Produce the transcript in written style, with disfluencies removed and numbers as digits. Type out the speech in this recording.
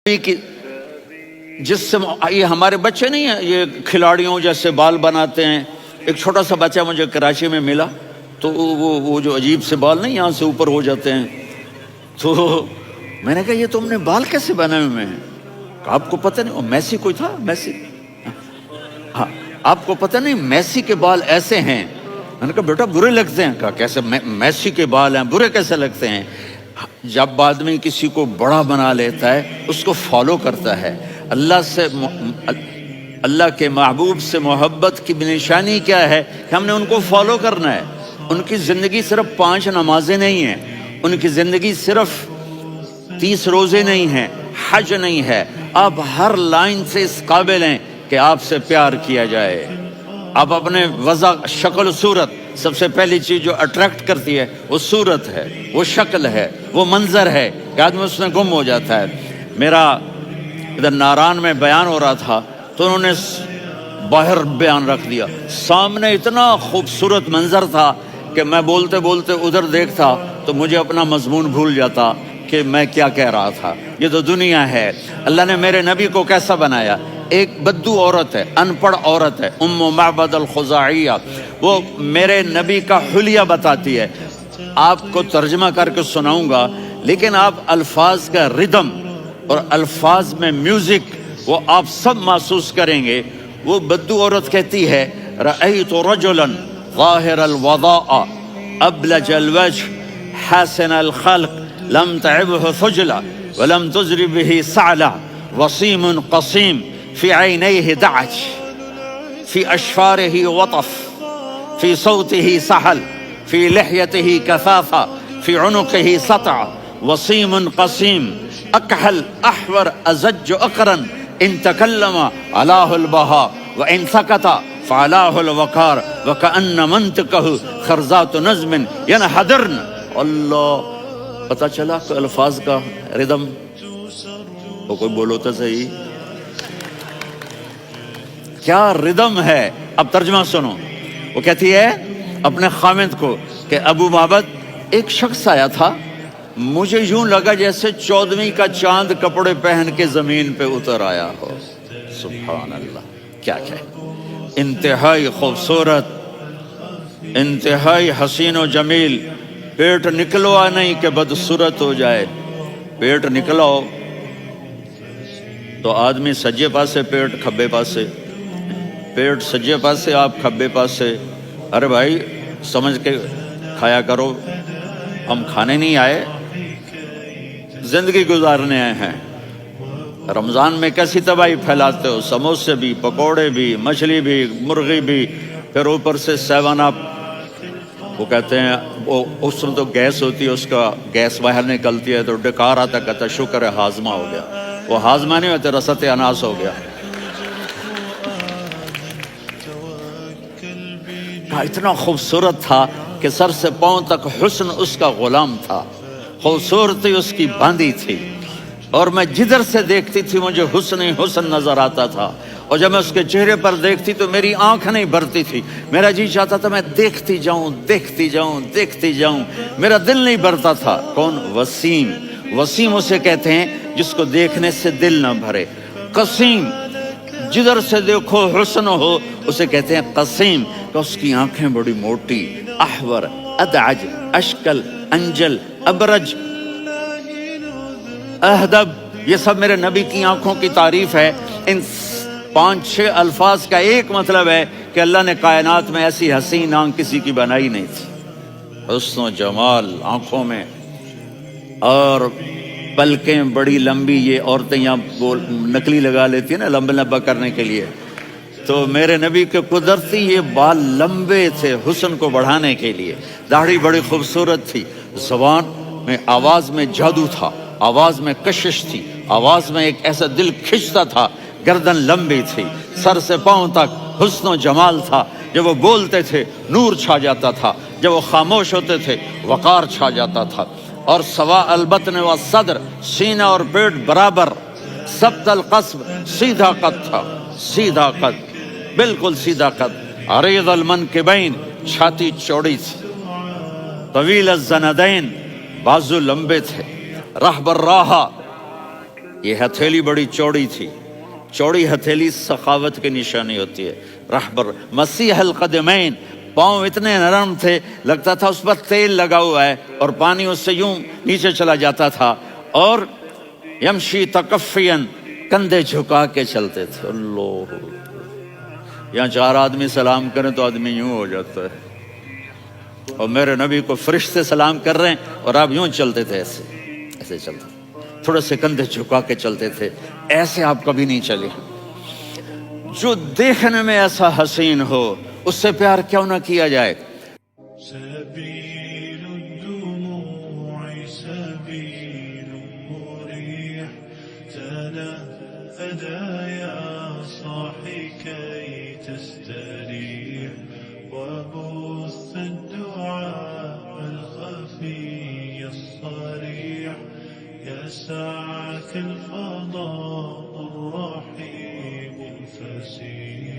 کہ جس سے یہ ہمارے بچے نہیں ہیں، یہ کھلاڑیوں جیسے بال بناتے ہیں. ایک چھوٹا سا بچہ مجھے کراچی میں ملا، تو وہ جو عجیب سے بال نہیں یہاں سے اوپر ہو جاتے ہیں، تو میں نے کہا یہ تم نے بال کیسے بنائے ہوئے ہیں؟ آپ کو پتہ نہیں وہ میسی کوئی تھا، میسی، ہاں آپ کو پتہ نہیں میسی کے بال ایسے ہیں؟ میں نے کہا بیٹا برے لگتے ہیں. کہا کیسے؟ میسی کے بال ہیں برے کیسے لگتے ہیں؟ جب آدمی کسی کو بڑا بنا لیتا ہے اس کو فالو کرتا ہے. اللہ کے محبوب سے محبت کی نشانی کیا ہے کہ ہم نے ان کو فالو کرنا ہے. ان کی زندگی صرف 5 نمازیں نہیں ہیں، ان کی زندگی صرف 30 روزے نہیں ہیں، حج نہیں ہے. آپ ہر لائن سے اس قابل ہیں کہ آپ سے پیار کیا جائے. آپ اپنے وضع، شکل و صورت، سب سے پہلی چیز جو اٹریکٹ کرتی ہے وہ صورت ہے، وہ شکل ہے، وہ منظر ہے کہ آدمی اس میں گم ہو جاتا ہے. میرا ادھر ناران میں بیان ہو رہا تھا تو انہوں نے باہر بیان رکھ دیا. سامنے اتنا خوبصورت منظر تھا کہ میں بولتے بولتے ادھر دیکھتا تو مجھے اپنا مضمون بھول جاتا کہ میں کیا کہہ رہا تھا. یہ تو دنیا ہے. اللہ نے میرے نبی کو کیسا بنایا؟ ایک بدو عورت ہے، ان پڑھ عورت ہے، ام معبد الخزاعیہ، وہ میرے نبی کا حلیہ بتاتی ہے. آپ کو ترجمہ کر کے سناؤں گا، لیکن آپ الفاظ کا ردم اور الفاظ میں میوزک وہ آپ سب محسوس کریں گے. وہ بدو عورت کہتی ہے رأیت رجلا ظاہر الوضاء ابلج الوجه حسن الخلق لم تعبه خجلة ولم تزر به سعلة وصيم قصيم في عينيه دعج في أشفاره وطف في صوته سحل في لحيته كثافة في عنقه سطع وصيم قصيم أكحل أحور أزج أقرن إن تكلم علاه البهاء وإن سكت فعلاه الوقار وكأن منطقه خرزات نظم ينحدرن. اللہ، پتہ چلا کہ الفاظ کا ردم. وہ کوئی بولو تو صحیح، کیا ردم ہے. اب ترجمہ سنو. وہ کہتی ہے اپنے خامد کو کہ ابو معبد، ایک شخص آیا تھا، مجھے یوں لگا جیسے 14ویں کا چاند کپڑے پہن کے زمین پہ اتر آیا ہو. سبحان اللہ، کیا کہ انتہائی خوبصورت، انتہائی حسین و جمیل. پیٹ نکلوا نہیں کہ بدصورت ہو جائے. پیٹ نکلاؤ تو آدمی سجے پاسے پیٹ، کھبے پاسے پیٹ، سجے پاسے آپ، کھبے پاسے. ارے بھائی سمجھ کے کھایا کرو. ہم کھانے نہیں آئے، زندگی گزارنے آئے ہیں. رمضان میں کیسی تباہی پھیلاتے ہو، سموسے بھی، پکوڑے بھی، مچھلی بھی، مرغی بھی، پھر اوپر سے 7 اپ. وہ کہتے ہیں وہ اس میں تو گیس ہوتی ہے، اس کا گیس باہر نکلتی ہے تو ڈکار آتا، کہتا شکر ہے ہاضمہ ہو گیا. وہ ہاضمہ نہیں ہوتا، رسط اناس ہو گیا. اتنا خوبصورت تھا کہ سر سے پاؤں تک حسن اس کا غلام تھا، خوبصورتی اس کی باندھی تھی. اور میں جدھر سے دیکھتی تھی مجھے حسن ہی حسن نظر آتا تھا. اور جب میں اس کے چہرے پر دیکھتی تو میری آنکھ نہیں بھرتی تھی، میرا جی چاہتا تھا میں دیکھتی جاؤں، دیکھتی جاؤں، دیکھتی جاؤں. میرا دل نہیں بھرتا تھا. کون؟ وسیم. وسیم اسے کہتے ہیں جس کو دیکھنے سے دل نہ بھرے. قسیم، جدھر سے دیکھو حسن ہو، اسے کہتے ہیں قسیم، کہ اس کی آنکھیں بڑی موٹی. احور، ادعج، اشکل، انجل، ابرج، اہدب، یہ سب میرے نبی کی آنکھوں کی تعریف ہے. ان 5-6 الفاظ کا ایک مطلب ہے کہ اللہ نے کائنات میں ایسی حسین آنکھ کسی کی بنائی نہیں تھی. حسن و جمال آنکھوں میں، اور پلکیں بڑی لمبی. یہ عورتیں یہاں نکلی لگا لیتی ہیں نا لمبا لمبا کرنے کے لیے، تو میرے نبی کے قدرتی یہ بال لمبے تھے حسن کو بڑھانے کے لیے. داڑھی بڑی خوبصورت تھی. زبان میں، آواز میں جادو تھا، آواز میں کشش تھی، آواز میں ایک ایسا دل کھنچتا تھا. گردن لمبی تھی، سر سے پاؤں تک حسن و جمال تھا. جب وہ بولتے تھے نور چھا جاتا تھا، جب وہ خاموش ہوتے تھے وقار چھا جاتا تھا. اور سوا البطن و صدر، سینہ اور پیٹ برابر. سبت القصب، سیدھا قد تھا، سیدھا قد، بالکل سیدھا قد. عریض المنکبین، چھاتی چوڑی تھی. طویل الزندین، بازو لمبے تھے. رہب الراحہ، یہ ہتھیلی بڑی چوڑی تھی، چوڑی ہتھیلی سخاوت کی نشانی ہوتی ہے. رہبر مسیح القدمین، پاؤں اتنے نرم تھے لگتا تھا اس پر تیل لگا ہوا ہے اور پانی اس سے یوں نیچے چلا جاتا تھا. اور یمشی تکفین، کندھے جھکا کے چلتے تھے. اللہ، یہاں 4 آدمی سلام کریں تو آدمی یوں ہو جاتا ہے، اور میرے نبی کو فرشتے سلام کر رہے ہیں اور آپ یوں چلتے تھے، ایسے ایسے چلتے، تھوڑے سے کندھے جھکا کے چلتے تھے. ایسے آپ کبھی نہیں چلے. جو دیکھنے میں ایسا حسین ہو اس سے پیار کیوں نہ کیا جائے. سبيل الدموع سبيل مريح، تنهدى يا صاحي كي تستريح، وبث الدعاء الخفي الصريح، يسعك الفضاء الرحيم الفسيح.